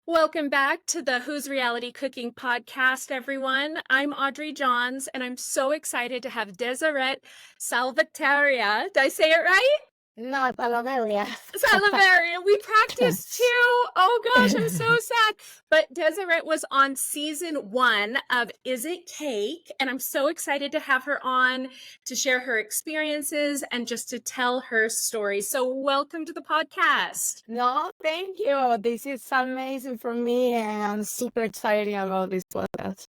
Welcome back to the Who's Reality Cooking podcast, everyone. I'm Audrey Johns, and I'm so excited to have Dessiree Salvateria. Did I say it right? No, Salaverria. Salaverria. We practiced too. Oh gosh, I'm so sad. But Dessiree was on season 1 of Is It Cake? And I'm so excited to have her on to share her experiences and just to tell her story. So, welcome to the podcast. No, thank you. This is amazing for me, and I'm super excited about this podcast.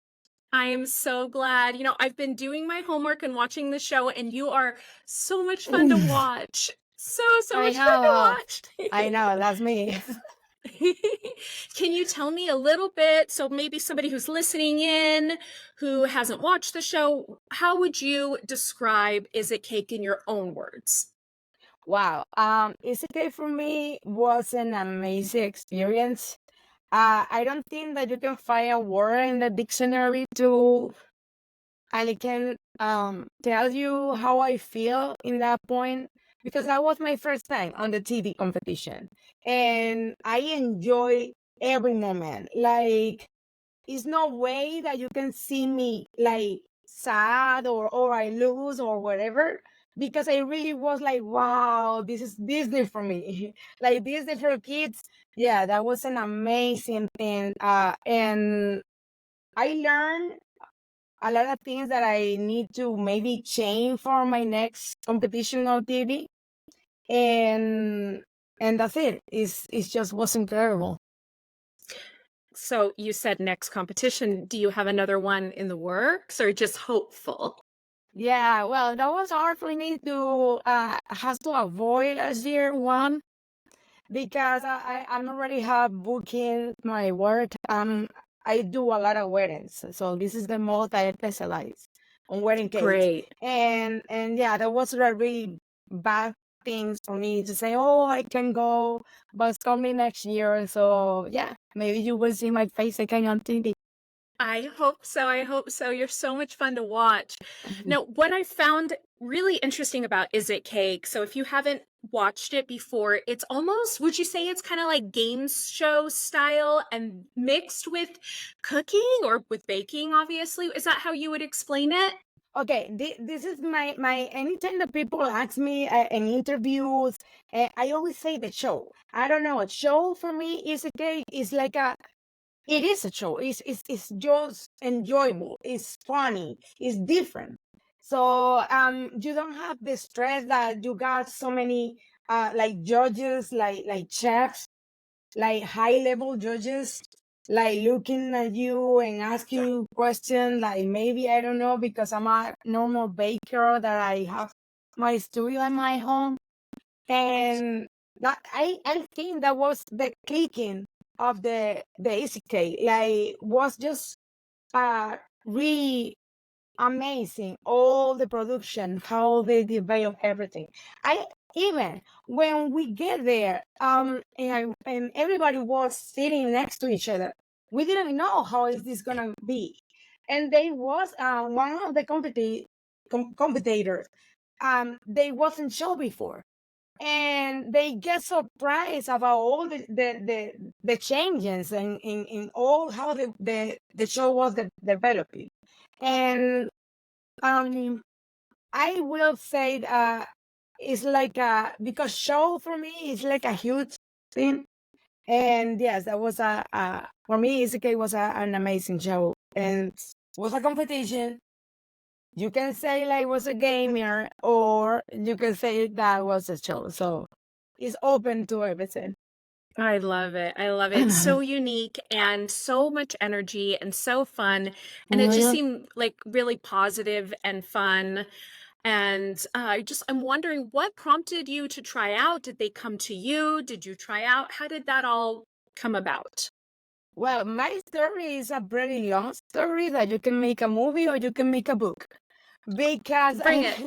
I am so glad. I've been doing my homework and watching the show, and you are so much fun to watch. So I much fun to know. watch. I know, that's me. Can you tell me a little bit? So maybe somebody who's listening in who hasn't watched the show, how would you describe Is It Cake in your own words? Wow. It's okay for me was an amazing experience. I don't think that you can find a word in the dictionary to and it can tell you how I feel in that point because that was my first time on the TV competition and I enjoy every moment. Like, it's no way that you can see me like sad or I lose or whatever because I really was like, wow, this is Disney for me. Like Disney for kids. Yeah, that was an amazing thing. And I learned a lot of things that I need to maybe change for my next competition on TV. And that's it. It's just was incredible. So you said next competition. Do you have another one in the works or just hopeful? Yeah, well, that was hard for me to has to avoid a year one because I'm already have booking my work. I do a lot of weddings, so this is the most I specialize on wedding cakes. Great. And yeah, that was a really bad things for me to say, oh, I can go, but it's coming next year. So yeah, maybe you will see my face again on TV. I hope so. I hope so. You're so much fun to watch. Now, what I found really interesting about Is It Cake? So, if you haven't watched it before, it's almost, would you say it's kind of like game show style and mixed with cooking or with baking, obviously? Is that how you would explain it? Okay, this is my anytime that people ask me in interviews, I always say the show. I don't know, a show for me is okay. It's like it is a show. It's just enjoyable. It's funny. It's different. So you don't have the stress that you got so many like judges, like chefs, like high level judges, like looking at you and ask you questions, like maybe I don't know because I'm a normal baker that I have my studio in my home, and that I think that was the clicking of the easy cake, like was just really amazing. All the production, how they develop everything. I even when we get there, and everybody was sitting next to each other. We didn't know how is this gonna be, and they was one of the competitors. They wasn't show before, and they get surprised about all the changes and in all how the show was developing. And I will say it's like because show for me is like a huge thing. And yes, that was a for me Isekai was an amazing show and was a competition. You can say like was a gamer or you can say that was a show. So it's open to everything. I love it. I love it. It's so unique and so much energy and so fun. And it just seemed like really positive and fun. And I'm wondering what prompted you to try out? Did they come to you? Did you try out? How did that all come about? Well, my story is a pretty long story that you can make a movie or you can make a book. Because Bring it.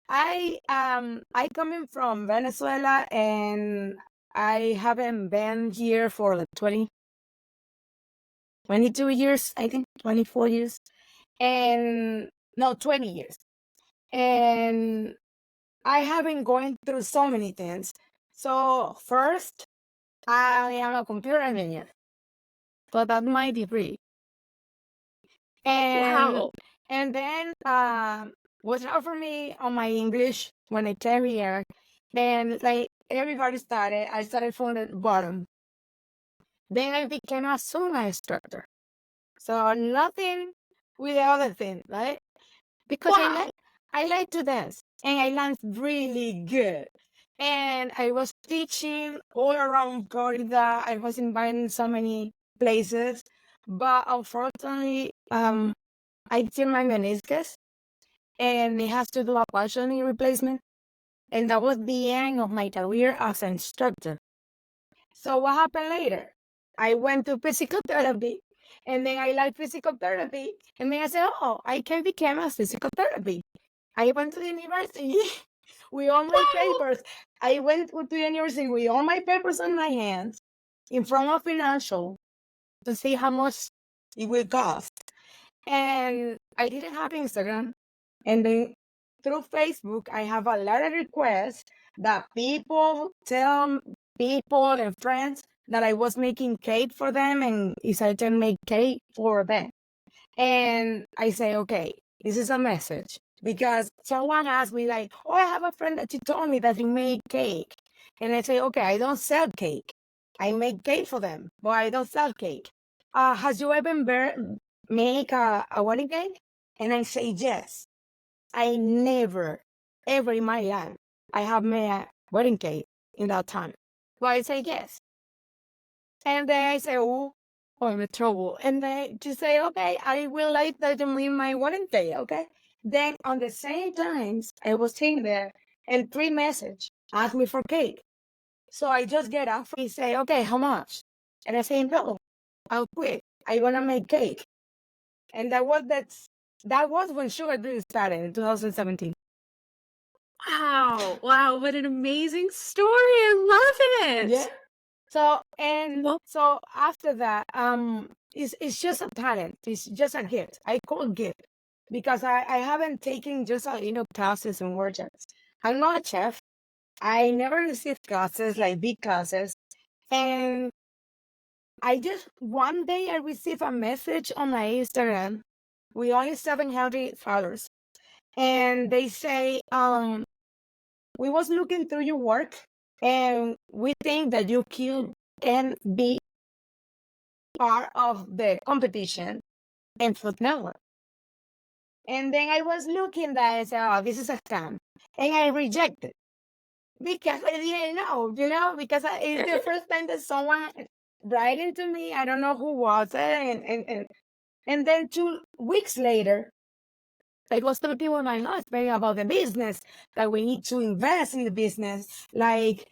I, I coming from Venezuela and I haven't been here for like 22 years, I think 24 years. And no, 20 years. And I have been going through so many things. So first, I am a computer engineer. So that's my degree. And Wow. and then was hard for me on my English when I came here. Then like everybody started, I started from the bottom. Then I became a Zumba instructor. So nothing with the other thing, right? Because Wow. I like to dance and I dance really good. And I was teaching all around Florida. I was invited in so many places. But unfortunately, I tear my meniscus and it has to do a partial knee replacement. And that was the end of my career as an instructor. So what happened later? I went to physical therapy and then I like physical therapy. And then I said, oh, I can become a physical therapy. I went to the university with all my Wow. papers. I went to the university with all my papers on my hands in front of financial to see how much it will cost. And I didn't have Instagram. And then through Facebook, I have a lot of requests that people tell people and friends that I was making cake for them and if I can make cake for them. And I say, okay, this is a message because someone asked me like, oh, I have a friend that you told me that you make cake. And I say, okay, I don't sell cake. I make cake for them, but I don't sell cake. Has you ever make a wedding cake? And I say, yes. I never, ever in my life, I have made a wedding cake in that time. But I say, yes. And then I say, oh, I'm in trouble. And then she say, okay, I will like that you make my wedding cake, okay? Then on the same times, I was sitting there and three message asked me for cake. So I just get up and say, okay, how much? And I say, no, I'll quit. I wanna make cake. And that was when Sugar Dream started in 2017. Wow. Wow. What an amazing story. I love Yeah. it. So and Well, so after that, it's just a talent. It's just a gift. I call it gift because I haven't taken just classes and workshops. I'm not a chef. I never received classes like big classes, and I just one day I received a message on my Instagram. We only 700 followers, and they say, we was looking through your work, and we think that you can be part of the competition in Food Network. And then I was looking that I said, oh, this is a scam. And I rejected because I didn't know, because it's the first time that someone writing to me. I don't know who was it. And then 2 weeks later, I was talking with my husband about the business, that we need to invest in the business. Like,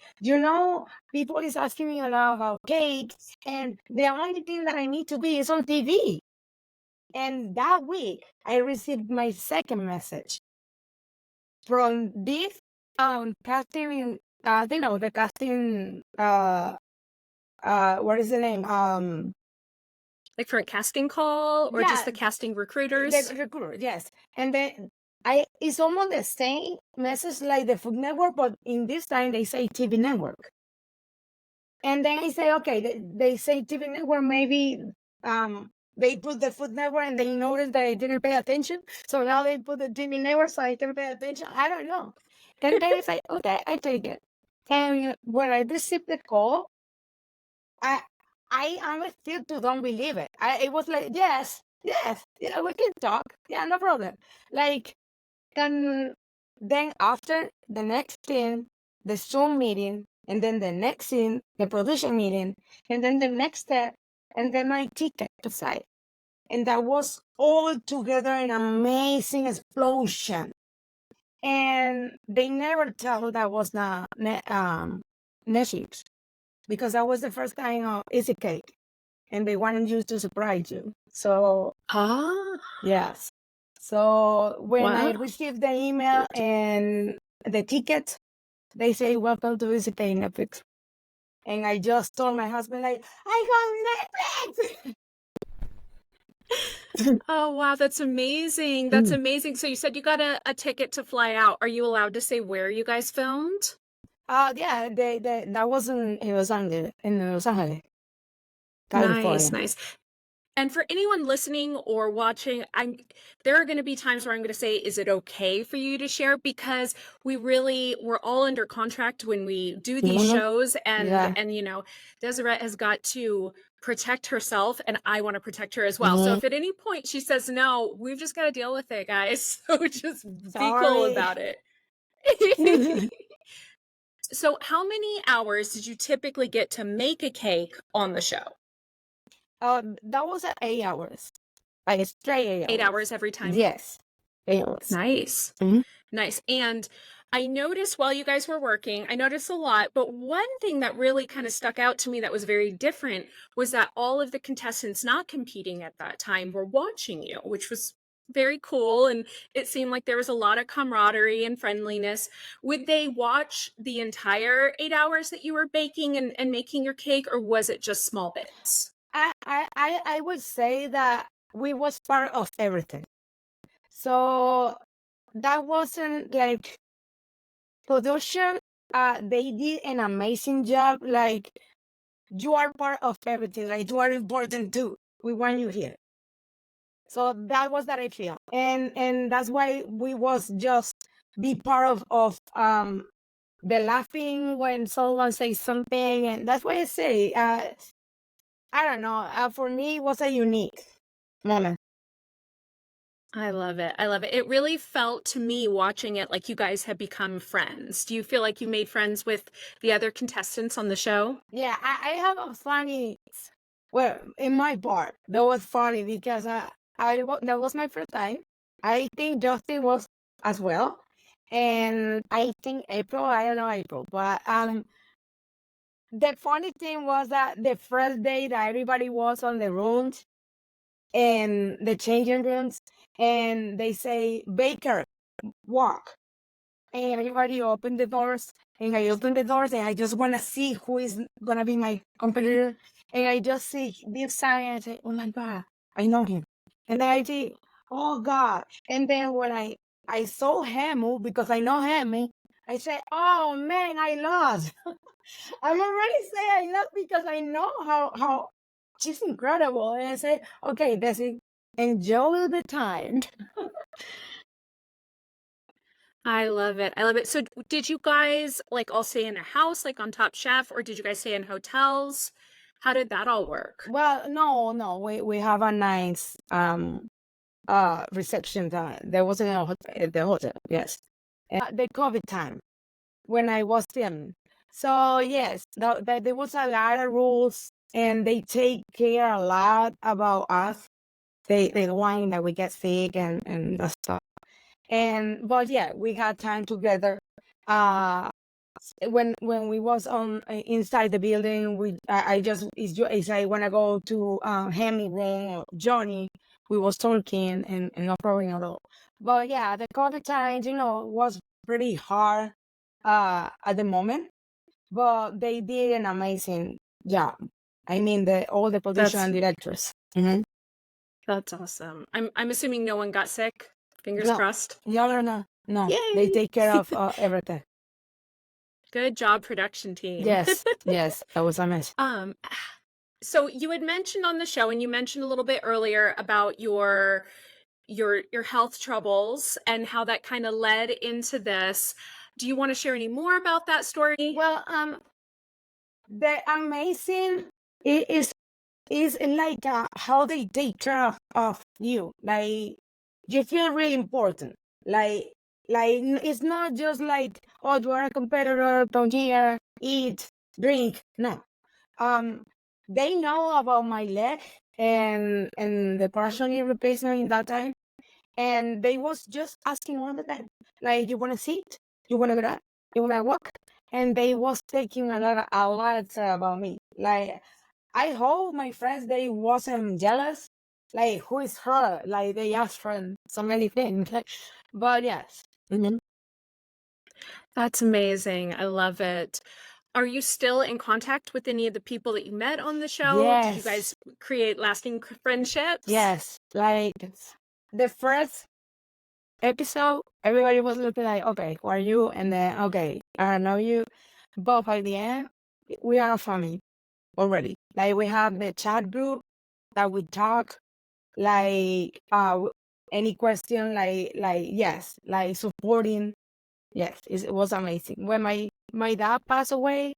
people is asking me a lot about cakes, and the only thing that I need to be is on TV. And that week, I received my second message from this casting. The casting. What is the name? like for a casting call or just Yeah, the casting the recruiters? recruiter. Yes, and then it's almost the same message like the Food Network, but in this time they say TV Network. And then I say, okay, they say TV Network, maybe they put the Food Network and they noticed that I didn't pay attention. So now they put the TV Network so I didn't pay attention. I don't know. And then it's like, okay, I take it. And when I received the call, I I still don't believe it. It was like, yes, yeah, we can talk. Yeah, no problem. Like, and then after the next thing, the Zoom meeting, and then the next thing, the production meeting, and then the next step, and then my ticket to site. And that was all together an amazing explosion. And they never tell that was not Netflix because that was the first time of Easy Cake, and they wanted you to surprise you. So Ah, yes. So when I wow. received the email and the ticket, they say, welcome to visit Netflix. And I just told my husband, like, I got Netflix. Oh, wow. That's amazing. That's amazing. So you said you got a ticket to fly out. Are you allowed to say where you guys filmed? Yeah, that wasn't it was in Los Angeles, Nice, California. nice. And for anyone listening or watching, there are going to be times where I'm going to say, is it okay for you to share? Because we're all under contract when we do these Mhm. shows, Yeah. and Desiree has got to protect herself, and I want to protect her as well. So Mhm. if at any point she says no, we've just got to deal with it, guys. So just be cool Sorry. about it. So how many hours did you typically get to make a cake on the show? That was at 8 hours, like straight 8 hours. 8 hours every time? Yes, 8 hours. Nice. Mhm. Nice. And I noticed while you guys were working, I noticed a lot, but one thing that really kind of stuck out to me that was very different was that all of the contestants not competing at that time were watching you, which was very cool. And it seemed like there was a lot of camaraderie and friendliness. Would they watch the entire 8 hours that you were baking and making your cake, or was it just small bits? I would say that we was part of everything. So that wasn't like production. They did an amazing job. Like you are part of everything. Like you are important too. We want you here. So that was that I feel, and that's why we was just be part of the laughing when someone says something, and that's why I say I don't know. For me, it was a unique moment. I love it. I love it. It really felt to me watching it like you guys had become friends. Do you feel like you made friends with the other contestants on the show? Yeah, I have a funny. Well, in my part, that was funny because that was my first time. I think Justin was as well, and I think April. I don't know April, but the funny thing was that the first day that everybody was on the rooms and the changing rooms, and they say, Baker, walk. And everybody opened the doors, and I opened the doors, and I just want to see who is going to be my competitor. And I just see this sign, and I say, oh my God, I know him. And then I see, oh God. And then when I saw Hemu, because I know Hemu, I said, oh man, I lost. I'm already saying I love because I know how she's incredible. And I say, okay, Desi, enjoy the time. I love it. I love it. So did you guys like all stay in a house, like on Top Chef, or did you guys stay in hotels? How did that all work? Well, no, we have a nice reception time. There was at the hotel, yes. The COVID time when I was filming. So yes, there was a lot of rules, and they take care a lot about us. They want that we get sick and that stuff. But yeah, we had time together. Uh, when we was on inside the building, I just is I wanna go to Hemi room or Johnny. We was talking and no problem at all. But yeah, the COVID times, was pretty hard at the moment, but they did an amazing job. I mean, the all the production That's and directors. Mhm. that's awesome. I'm assuming no one got sick. Fingers No, crossed. no, they Yay! take care of everything. Good job, production team. Yes, that was a mess. Um, so you had mentioned on the show, and you mentioned a little bit earlier about your health troubles and how that kind of led into this. Do you want to share any more about that story? Well, the amazing is like how they take care of you. Like you feel really important. Like it's not just like, oh, you are a competitor, come here, eat, drink. No. Um, they know about my leg and the partial knee replacement in that time, and they was just asking all the time, like, you want to sit, you want to get up, you want to walk, and they was taking a lot about me. Like, I hope my friends they wasn't jealous. Like, who is her? Like, they asked for so many things. But yes. Mhm. That's amazing. I love it. Are you still in contact with any of the people that you met on the show? Did you Yes. guys create lasting friendships? Yes. Like the first episode, everybody was looking like, okay, who are you? And then, okay, I don't know you. But by the end, we are a family already. Like we have the chat group that we talk, like any question, like yes, like supporting. Yes, it was amazing. When my dad passed away,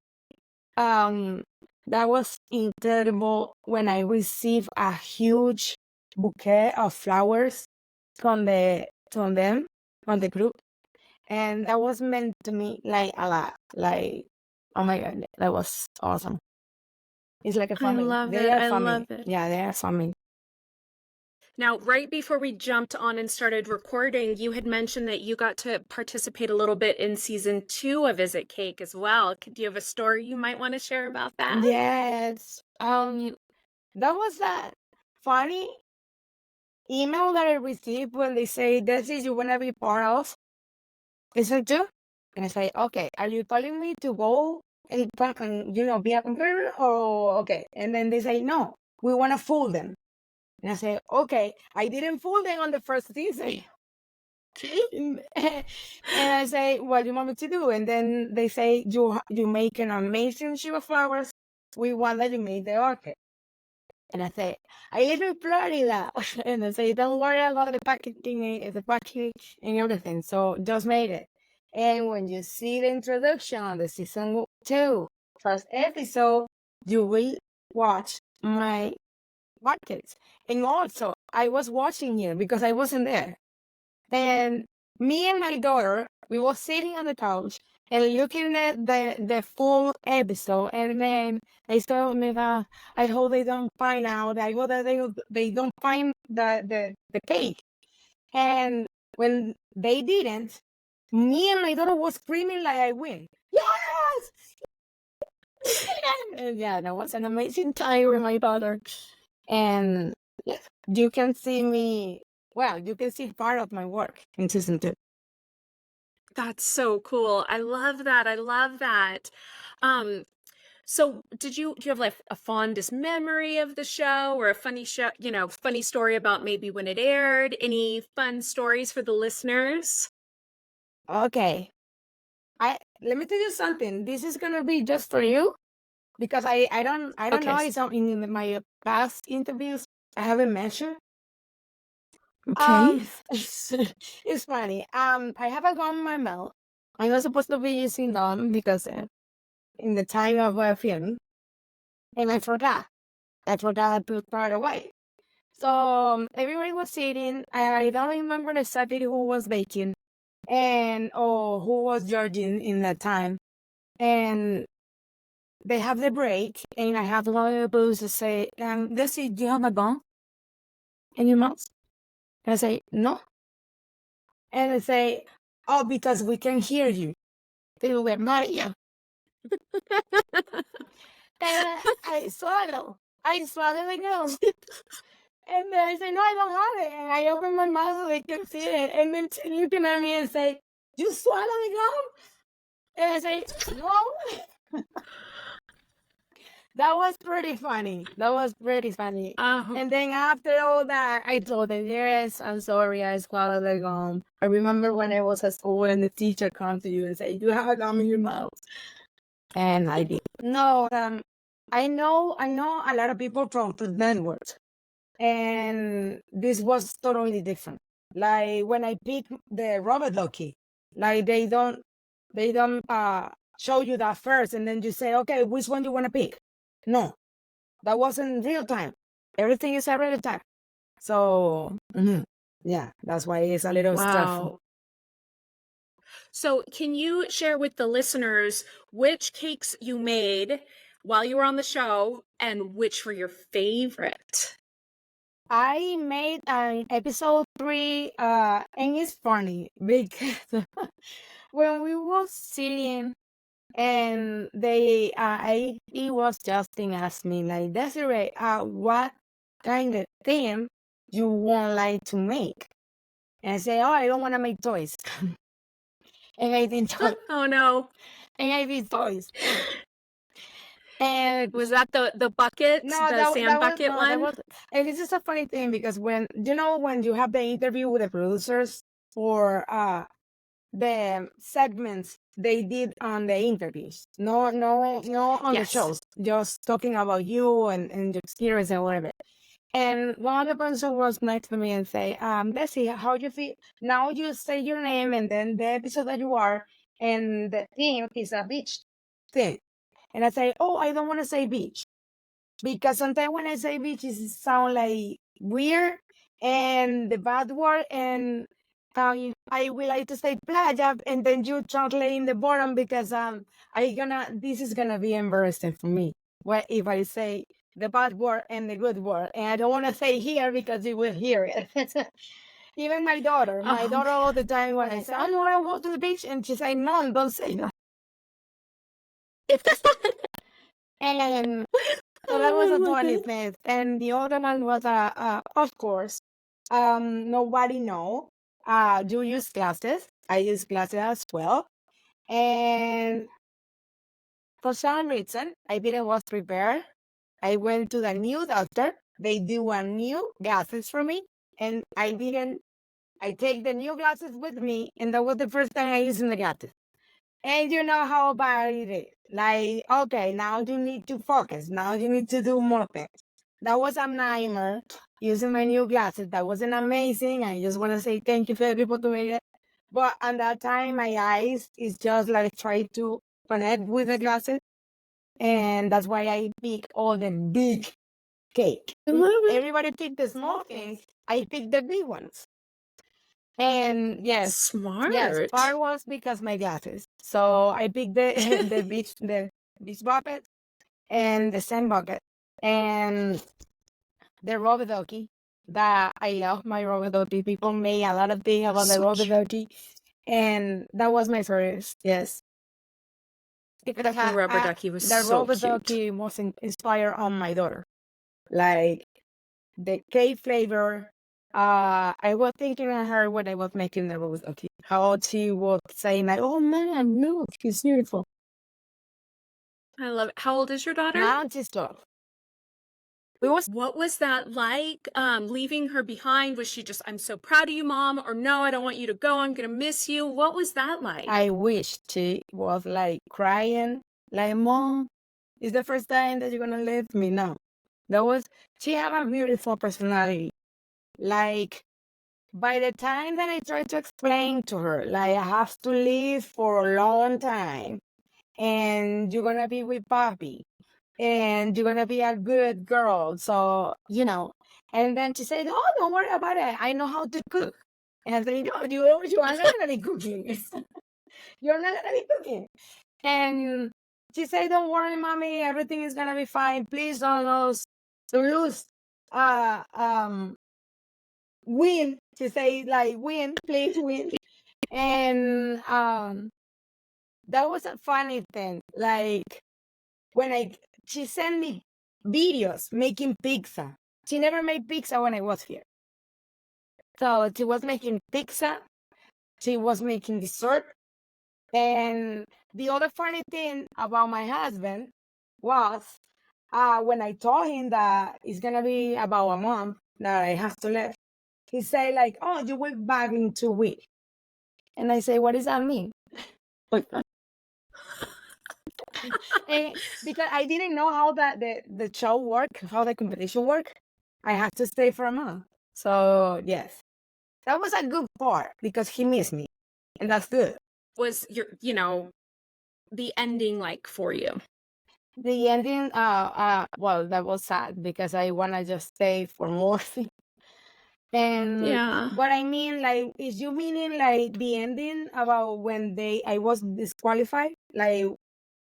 um, that was incredible. When I received a huge bouquet of flowers from them from the group, and that was meant to me like a lot. Like, oh my god, that was awesome. It's like a I family. love They it. are I family. love it. Yeah, they are family. Now, right before we jumped on and started recording, you had mentioned that you got to participate a little bit in season 2 of Is It Cake as well. Do you have a story you might want to share about that? Yes. That was that funny email that I received when they say, "This is you wanna be part of." Is it too? And I say, "Okay, are you telling me to go and be a competitor or okay?" And then they say, "No, we wanna fool them." And I say, "Okay, I didn't fool them on the first season." and I say, "What do you want me to do?" And then they say, "You make an amazing shoe of flowers. We want that you make the orchid." And I say, "I live in Florida." And I say, "Don't worry about the packaging and everything. So just made it." And when you see the introduction of the season 2 first episode, you will watch my markets. And also, I was watching you because I wasn't there. And me and my daughter, we were sitting on the couch and looking at the full episode. And then they told me that I hope they don't find out. I hope that they don't find the cake. And when they didn't, me and my daughter was screaming like I win. Yes! And yeah, that was an amazing time with my daughter. And yes, you can see me. Well, you can see part of my work in season 2. That's so cool. I love that. I love that. Um, so do you have like a fondest memory of the show or a funny show, funny story about maybe when it aired? Any fun stories for the listeners? Okay. Let me tell you something. This is gonna be just for you because I don't know Okay. if in my past interviews I haven't mentioned. Okay. It's funny. I have a gum in my mouth. I'm not supposed to be using gum because in the time of film, and I forgot. I forgot to throw it away. So everybody was sitting. I don't remember exactly who was baking and or who was judging in that time. And they have the break, and I have a lot of booze to say, Dessy, do you have a gun in your mouth? And I say, no. And they say, oh, because we can hear you. They were Maria. And I swallow. I swallow the gum. And then I say, no, I don't have it. And I open my mouth so they can see it. And then she looking at me and say, you swallow the gum? And I say, no. That was pretty funny. That was pretty funny. Oh, And then after all that, I told them, yes, I'm sorry, I swallowed the gum. I remember when I was at school and the teacher comes to you and say, you have a gum in your mouth. And I did. No, I know a lot of people from the network. And this was totally different. Like when I picked the Rubber Ducky, like they don't show you that first and then you say, okay, which one you want to pick? No, that wasn't real time. Everything is a real time. So yeah, that's why it's a little stressful. wow. So, can you share with the listeners which cakes you made while you were on the show and which were your favorite? I made an episode 3, and it's funny because when we were sitting and it was Justin asked me like, Desiree, what kind of theme you want like to make? And I say, oh, I don't want to make toys. And I did toys. Oh no. And I did toys. And Was that the bucket, no, the sand bucket that one? was, and this is a funny thing because when you have the interview with the producers for the segments they did on the interviews. No on the Yes. shows. Just talking about you and your experience and whatever. And one of the person was next to me and say, Desi, how you feel? Now you say your name and then the episode that you are, and the theme is a beach thing. And I say, oh, I don't want to say beach. Because sometimes when I say beach, it sound like weird and the bad word. And I will like to say playa, and then you translate in the bottom because this is gonna be embarrassing for me. What if I say the bad word and the good word, and I don't want to say here because you will hear it. Even my daughter all the time when I say, I don't want to go to the beach, and she say, no, don't say that. And so that was a funny thing. And the other one was, of course, nobody know. Do you use glasses? I use glasses as well. And for some reason, I didn't was prepared. I went to the new doctor. They do a new glasses for me. And I take the new glasses with me. And that was the first time I used the glasses. And you know how bad it is. Like, okay, now you need to focus. Now you need to do more things. That was a nightmare using my new glasses. That wasn't amazing. I just want to say thank you for the people to make it. But at that time, my eyes is just like try to connect with the glasses. And that's why I pick all the big cake. Everybody picked the small things. I picked the big ones. And yes, part was because my glasses. So I picked the the beach bucket and the sand bucket and the Rubber Ducky. That I love my Rubber Ducky. People made a lot of things about the Rubber Ducky, and that was my first. Yes, The Rubber Ducky was the so Rubber cute. Ducky was inspired on my daughter, like the cake flavor. I was thinking of her when I was making the Rubber Ducky. How she was saying like, "Oh man, look, she's beautiful." I love it. How old is your daughter? Now she's 12. What was that like, leaving her behind? Was she just, I'm so proud of you, Mom, or no, I don't want you to go, I'm gonna miss you? What was that like? I wish she was like crying, like, Mom, it's the first time that you're gonna leave me now. She had a beautiful personality. Like, by the time that I tried to explain to her, like, I have to leave for a long time, and you're gonna be with Papi, and you're gonna be a good girl. So, and then she said, oh, don't worry about it. I know how to cook. And I said, no, you are not gonna be cooking. You're not gonna be cooking. And she said, don't worry, Mommy, everything is gonna be fine. Please don't lose win. She said, like, win, please win. And that was a funny thing. Like, when she sent me videos making pizza. She never made pizza when I was here. So she was making pizza. She was making dessert. And the other funny thing about my husband was when I told him that it's going to be about a month that I have to leave, he said like, oh, you will be back in 2 weeks. And I say, what does that mean? Because I didn't know how the show worked, how the competition worked. I had to stay for a month. So yes, that was a good part because he missed me, and that's good. Was the ending like for you? The ending, well, that was sad because I wanna just stay for more. And Yeah. what I mean, like, is you meaning like the ending about when I was disqualified, like,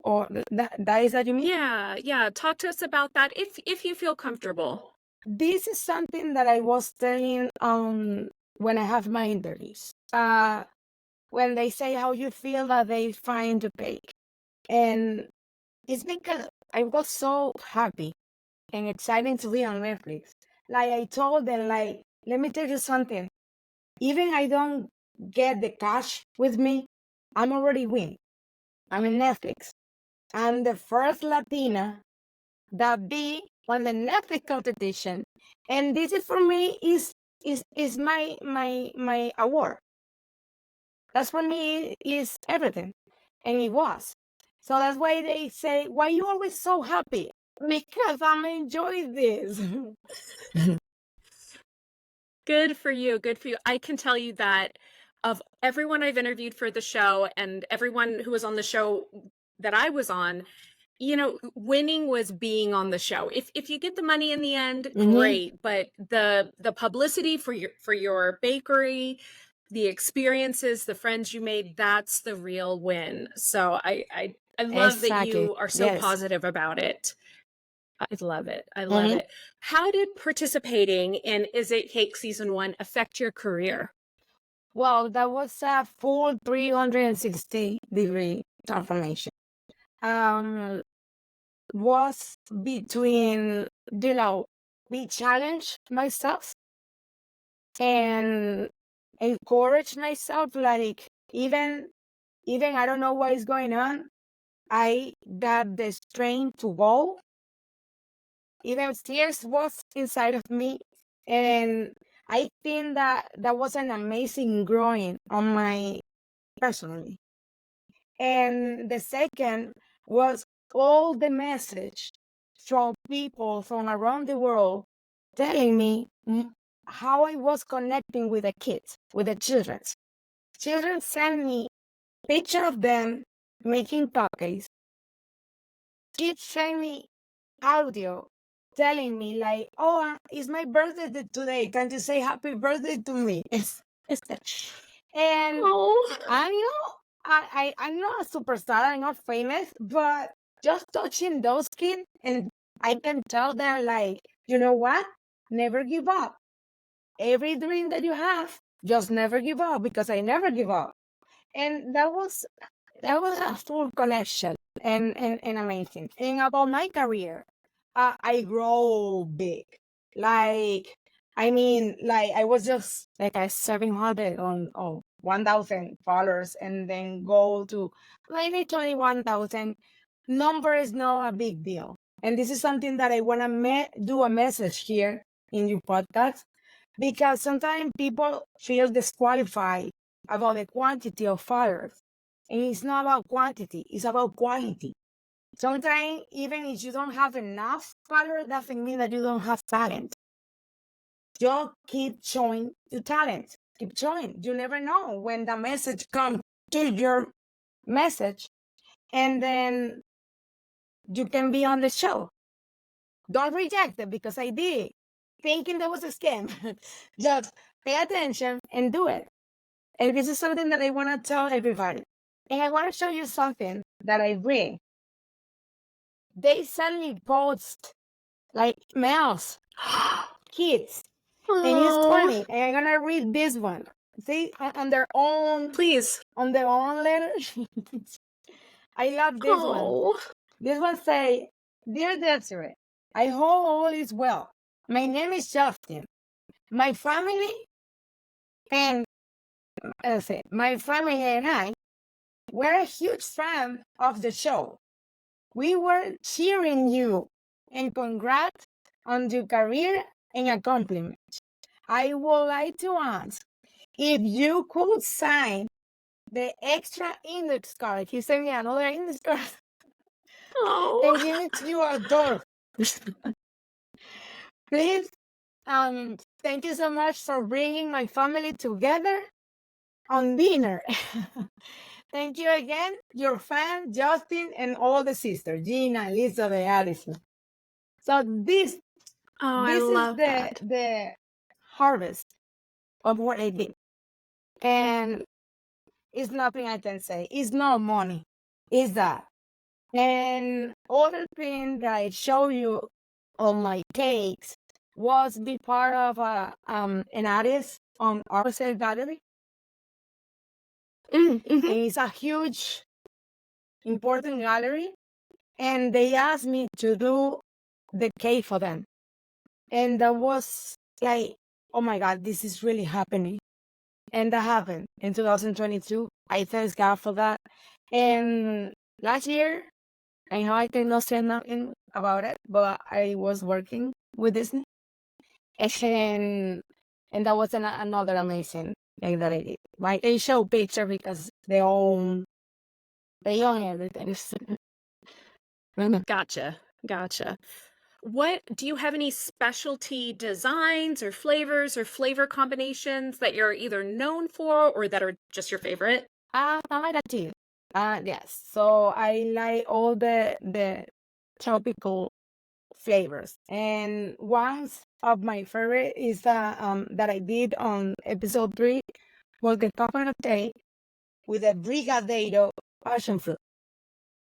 or that is that you mean? Yeah. Talk to us about that if you feel comfortable. This is something that I was telling when I have my interviews. When they say how you feel that they find the cake, and it's because I was so happy and excited to be on Netflix. Like I told them, like, let me tell you something. Even I don't get the cash with me, I'm already win. I'm in Netflix. I'm the first Latina that be on the Netflix competition, and this is for me is my award. That's for me is everything. And it was. So that's why they say, why you always so happy? Because I'm enjoying this. Good for you. Good for you. I can tell you that of everyone I've interviewed for the show and everyone who was on the show that I was on, winning was being on the show. If you get the money in the end, Mhm. great. But the publicity for your bakery, the experiences, the friends you made, that's the real win. So I love that Exactly. you are so Yes. positive about it. I love it. I love Mhm. it. How did participating in Is It Cake Season 1 affect your career? Well, that was a full 360-degree transformation. Um, was between, we challenge myself and encourage myself, like, even I don't know what is going on, I got the strength to go. Even tears was inside of me, and I think that was an amazing growing on my personally. And the second was all the message from people from around the world telling me how I was connecting with the kids, with the children. Children send me picture of them making cookies. Kids send me audio telling me like, "Oh, it's my birthday today. Can you say happy birthday to me?" And Oh, I know I'm not a superstar, I'm not famous, but just touching those kids, and I can tell them like, you know what? Never give up. Every dream that you have, just never give up, because I never give up. And that was a full connection, and amazing. And about my career, I grow big. Like, I mean, like I was just like a 700 on 1,000 followers, and then go to maybe 21,000. Number is not a big deal. And this is something that I want to do a message here in your podcast, because sometimes people feel disqualified about the quantity of followers. And it's not about quantity, it's about quality. Sometimes, even if you don't have enough followers, doesn't mean that you don't have talent. Just keep showing your talent. Keep showing. You never know when the message comes to your message, and then you can be on the show. Don't reject it, because I did, thinking that was a scam. Just pay attention and do it. And this is something that I want to tell everybody. And I want to show you something that I read. They suddenly post like males, kids, and it's oh, funny. And I'm gonna read this one. See, on their own, please. letters. I love this one. Oh, This one say, "Dear Desiree, I hope all is well. My name is Justin. My family and my family and I were a huge fan of the show. We were cheering you, and congrats on your career and accomplishments. I would like to ask if you could sign the extra index card." He sent me another index card oh. and give it to your door. Please, thank you so much for bringing my family together on dinner. Thank you again, your fan, Justin, and all the sisters, Gina, Elizabeth, Allison. So Oh, I this is love the that. harvest of what I did. And it's nothing I can say. It's not money. It's that. And other thing that I show you on my cakes was be part of an artist on Arcel Gallery. Mm-hmm. And it's a huge, important gallery. And they asked me to do the cake for them. And that was like, oh my God, this is really happening. And that happened in 2022. I thank God for that. And last year, I know I cannot say nothing about it, but I was working with Disney. And, and that was another amazing thing that I did. Like, they show picture because they own They own everything. Gotcha. Gotcha. What do you have any specialty designs or flavors or flavor combinations that you're either known for or that are just your favorite? I like that too. Yes. So I like all the tropical flavors, and one of my favorite is that I did on episode 3 was the coconut cake with a brigadeiro passion fruit.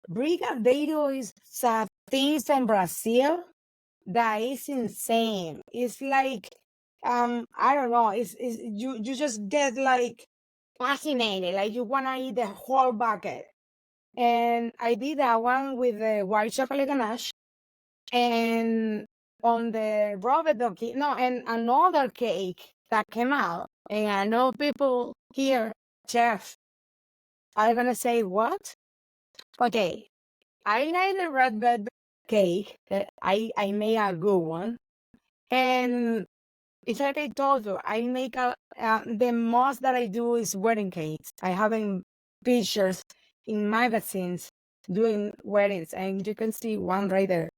Brigadeiro is a thing in Brazil that is insane. It's like I don't know. It's you just get like fascinated, like you wanna eat the whole bucket. And I did that one with the white chocolate ganache, and on the Rubber Ducky, no, and another cake that came out. And I know people here, chef, are gonna say what? Okay, I made a red velvet cake. I made a good one, and it's like I told you, I make the most that I do is wedding cakes. I have pictures in magazines doing weddings, and you can see one right there.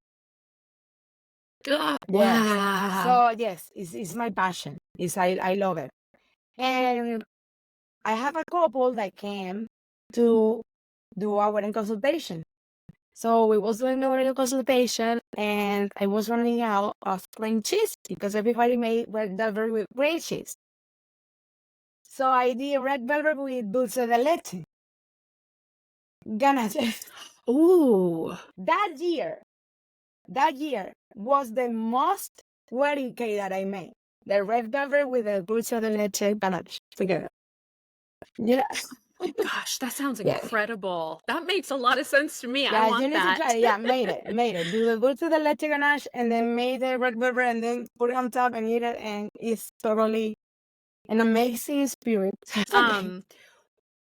Yes. Wow. So yes, it's my passion. I love it. And I have a couple that came to do a wedding consultation. So we was doing the wedding consultation, and I was running out of plain cheese because everybody made red velvet with cream cheese. So I did red velvet with dulce de leche. Ganache. Ooh. That year was the most wedding cake that I made. The red velvet with the dulce de leche ganache together. Yeah. Gosh, that sounds Yeah. incredible. That makes a lot of sense to me. I Yeah, you want need to that. try it. Yeah, made it. Do the dulce de leche ganache and then made the red velvet and then put it on top and eat it, and it's totally an amazing spirit.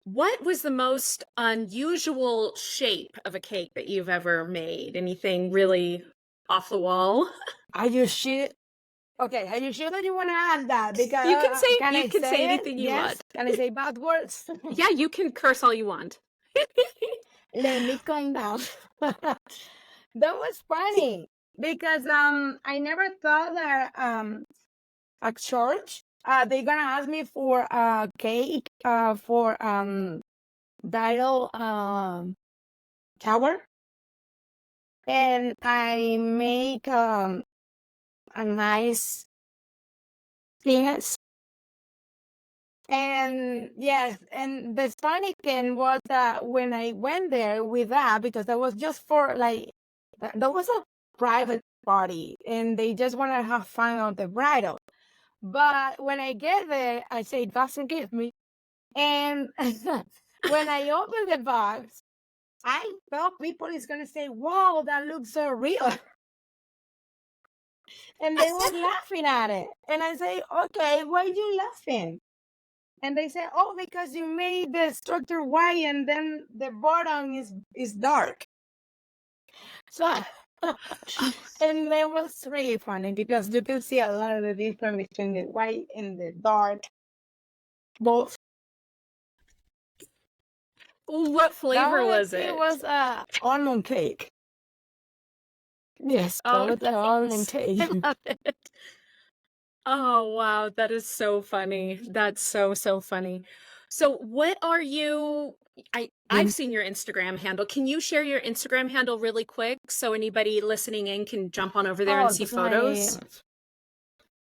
What was the most unusual shape of a cake that you've ever made? Anything really off the wall? Are you sure? Okay, are you sure that you want to add that? Because You can say can you I can say say it? anything you Yes. want. Can I say bad words? Yeah, you can curse all you want. Let me calm down. That was funny because I never thought that at church they're gonna ask me for a cake for bridal shower, and I make a nice yes. And yes, and the funny thing was that when I went there with that, because that was just for like, that was a private party and they just want to have fun on the bridal. But when I get there, I say, doesn't give me. And when I open the box, I thought people is going to say, wow, that looks so real. And they were laughing at it. And I say, okay, why are you laughing? And they say, oh, because you made the structure white and then the bottom is dark. So, and that was really funny because you can see a lot of the difference between the white and the dark. Both. What flavor was It it? was almond cake. Yes, that Oh, was an almond nice. cake. I love it. Oh, wow, that is so funny. That's so funny. So what are you I've seen your Instagram handle. Can you share your Instagram handle really quick so anybody listening in can jump on over there and Oh, see that's my. photos?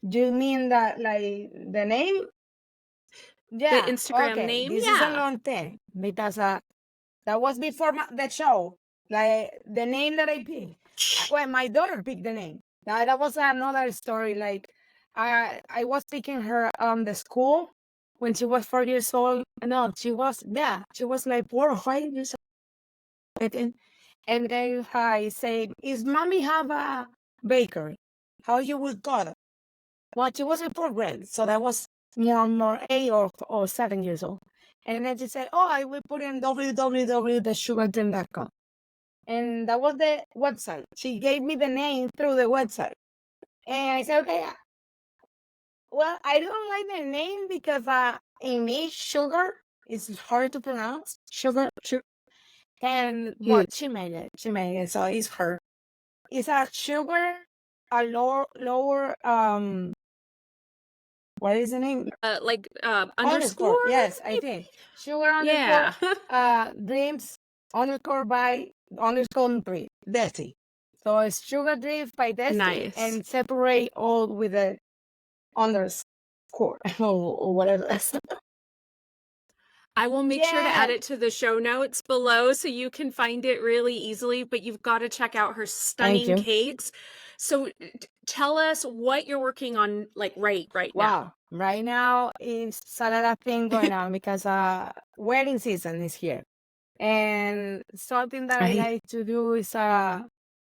Do you mean that like the name? The Yeah. Instagram Okay. name? This is a Yeah. long thing because that was before the show. Like the name that I picked. Well, my daughter picked the name. That was another story. Like I was taking her the school when she was 4 years old. No, she was like 4 or 5 years old. I think. And then I said, "Is mommy have a bakery? How you would call it?" Well, she was in 4th grade, so that was more 8 or 7 years old. And then she said, "Oh, I will put in www.thesugarden.com." And that was the website. She gave me the name through the website. And I said, okay, well, I don't like the name because in me, sugar is hard to pronounce. Sugar. And Huge. but she made it, so it's her. It's a sugar, a lower what is the name? Like underscore Underscore. Yes, I maybe? think sugar underscore Yeah. dreams underscore by underscore three. Desi. So it's sugar dreams by Desi Nice. and separate all with the underscore or whatever. I will make sure to add Yes. it to the show notes below so you can find it really easily, but you've got to check out her Thank stunning you. cakes. So tell us what you're working on like right now. Wow. Right now is a lot of thing going on because wedding season is here. And something that I Right. like to do is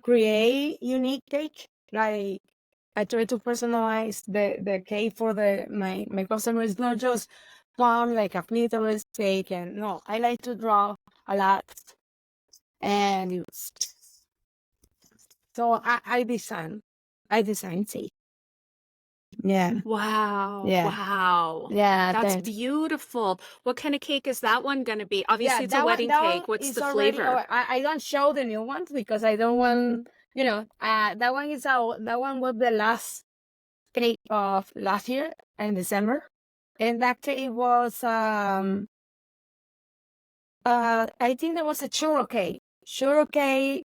create unique cake. Like I try to personalize the cake for my customers, not just come like a flavorless cake. And no, I like to draw a lot and use. So I design cake. Yeah, Wow. yeah, Wow. yeah. That's Thanks. beautiful. What kind of cake is that one going to be? Yeah, Obviously, it's a wedding that one cake. What's is the already. Oh, flavor? I don't show the new ones because I don't want. That one is that one was the last cake of last year in December, and that cake was I think there was a churro cake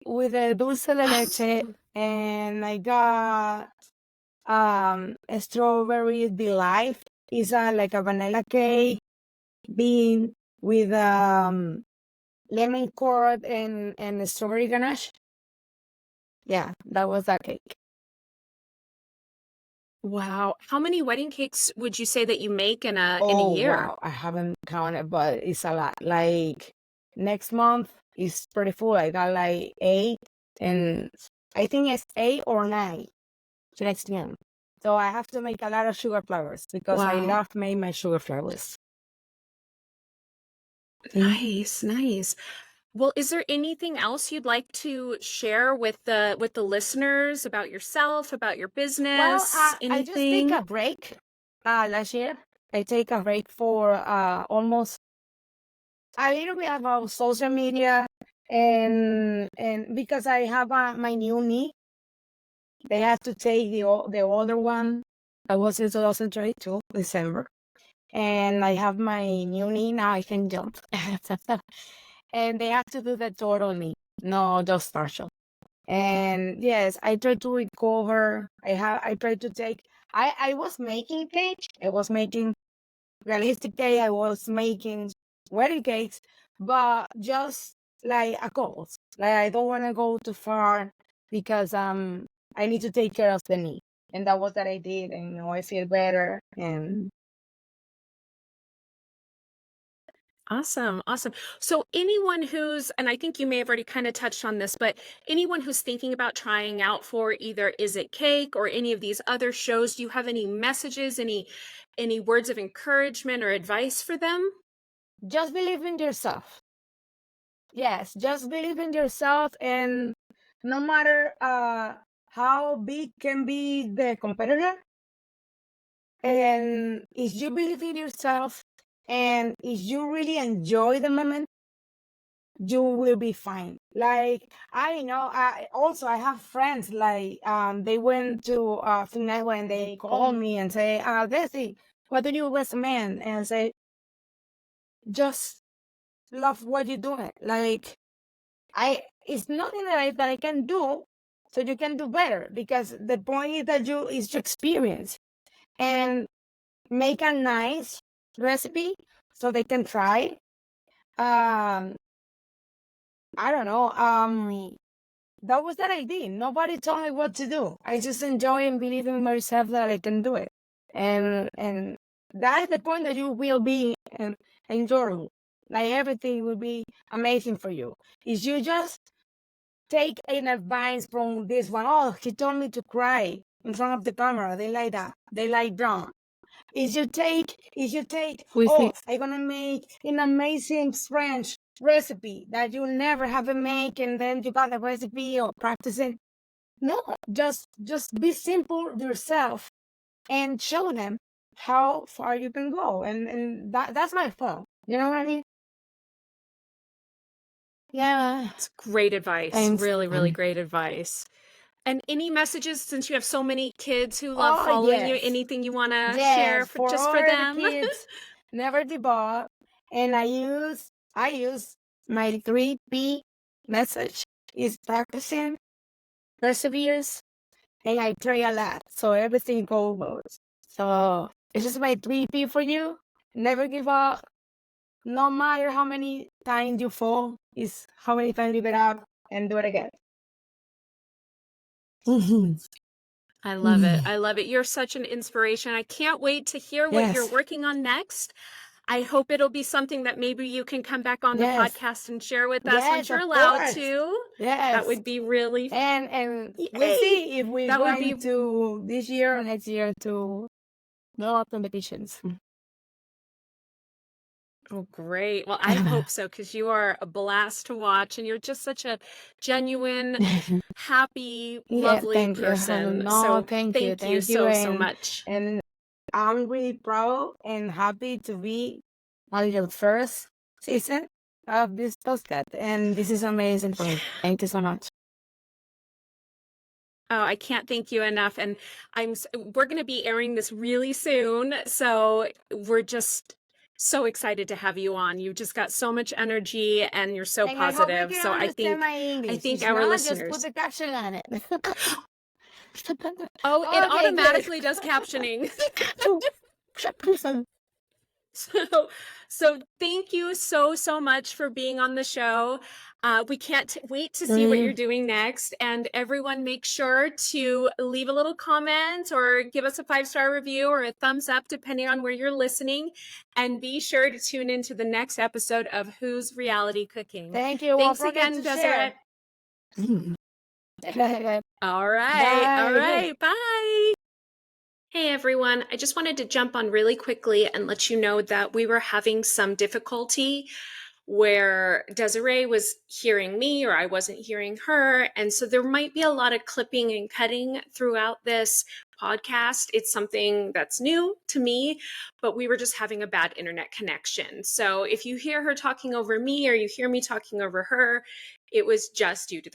with a dulce de leche, and I got a strawberry delight. It's like a vanilla cake bean with lemon curd and a strawberry ganache. Yeah, that was that cake. Wow. How many wedding cakes would you say that you make in a Oh year? wow, I haven't counted, but it's a lot. Like next month is pretty full. I got like 8, and I think it's 8 or 9 next month. So I have to make a lot of sugar flowers because I Wow. love making my sugar flowers. Nice, nice. Well, is there anything else you'd like to share with the listeners about yourself, about your Well, business, I just take anything? a break. Last year I take a break for almost a little bit about social media, and because I have my new knee, they have to take the older one. I was in 2022 December, and I have my new knee now. I can jump, and they have to do the total knee, no just partial. And yes, I try to recover. I try to take. I was making cake. I was making realistic cake. I was making wedding cakes, but just like a couple. Like I don't want to go too far because I need to take care of the knee, and that was that I did, and now I feel better. And Awesome, awesome. So anyone who's, and I think you may have already kind of touched on this, but anyone who's thinking about trying out for either Is It Cake or any of these other shows, do you have any messages, any words of encouragement or advice for them? just believe in yourself. Yes, just believe in yourself, and no matter how big can be the competitor, and if you believe in yourself, and if you really enjoy the moment, you will be fine. Like I know, I have friends like they went to finale and they call me and say, Desi, what do you recommend? And I say, just love what you're doing. Like it's nothing that I can do, so you can do better, because the point is that you is your experience, and make a nice recipe so they can try. um I don't know. That was that I did. Nobody told me what to do. I just enjoy and believe in myself that I can do it. And that is the point, that you will be enjoyable. Like everything will be amazing for you. If you just take an advice from this one, oh, he told me to cry in front of the camera. They like that. They like drama. We Oh, see. I'm gonna make an amazing French recipe that you'll never have it make, and then you got the recipe or practice it. No, just be simple yourself and show them how far you can go, and that's my fault. You know what I mean? Yeah. It's great advice. Thanks. Really, really great advice. And any messages, since you have so many kids who love Oh, following you, yes. anything you want to share Yes, for for just for all the them? kids, never give up. And I use my 3P message is practicing, perseveres, and I pray a lot. So everything goes. So this is my 3P for you. Never give up. No matter how many times you fall, is how many times you get up and do it again. I love it. I love it. You're such an inspiration. I can't wait to hear what you're Yes. working on next. I hope it'll be something that maybe you can come back on the Yes. podcast and share with us once Yes, you're of allowed course. to. That Yes. would be really And we'll yay. see if we're That would going be to this year or next year to go up competitions. oh great. Well, I hope so, because you are a blast to watch and you're just such a genuine, happy, Yeah, lovely thank you. person. No, So thank you. thank you Thank you. so much. And I'm really proud and happy to be on your first season of this podcast. And this is amazing for me. Thank you so much. Oh, I can't thank you enough. And we're going to be airing this really soon. So we're just so excited to have you on. You've just got so much energy and you're so And I hope you positive. can So understand my English. If our not, just listeners. put the caption on it. Oh, it Okay, automatically does captioning. good. So thank you so much for being on the show. We can't wait to see what you're doing next. And everyone, make sure to leave a little comment or give us a 5-star review or a thumbs up, depending on where you're listening. And be sure to tune into the next episode of Who's Reality Cooking. Thank you. Thanks Don't forget again, to Dessiree. share. All right. Bye. Bye. Hey everyone, I just wanted to jump on really quickly and let you know that we were having some difficulty where Dessiree was hearing me or I wasn't hearing her. And so there might be a lot of clipping and cutting throughout this podcast. It's something that's new to me, but we were just having a bad internet connection. So if you hear her talking over me or you hear me talking over her, it was just due to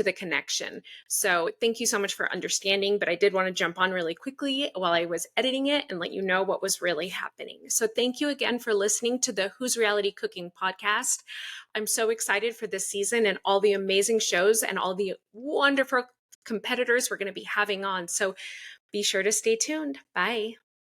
the connection. So thank you so much for understanding, but I did want to jump on really quickly while I was editing it and let you know what was really happening. So thank you again for listening to the Who's Reality Cooking podcast. I'm so excited for this season and all the amazing shows and all the wonderful competitors we're going to be having on. So be sure to stay tuned. Bye.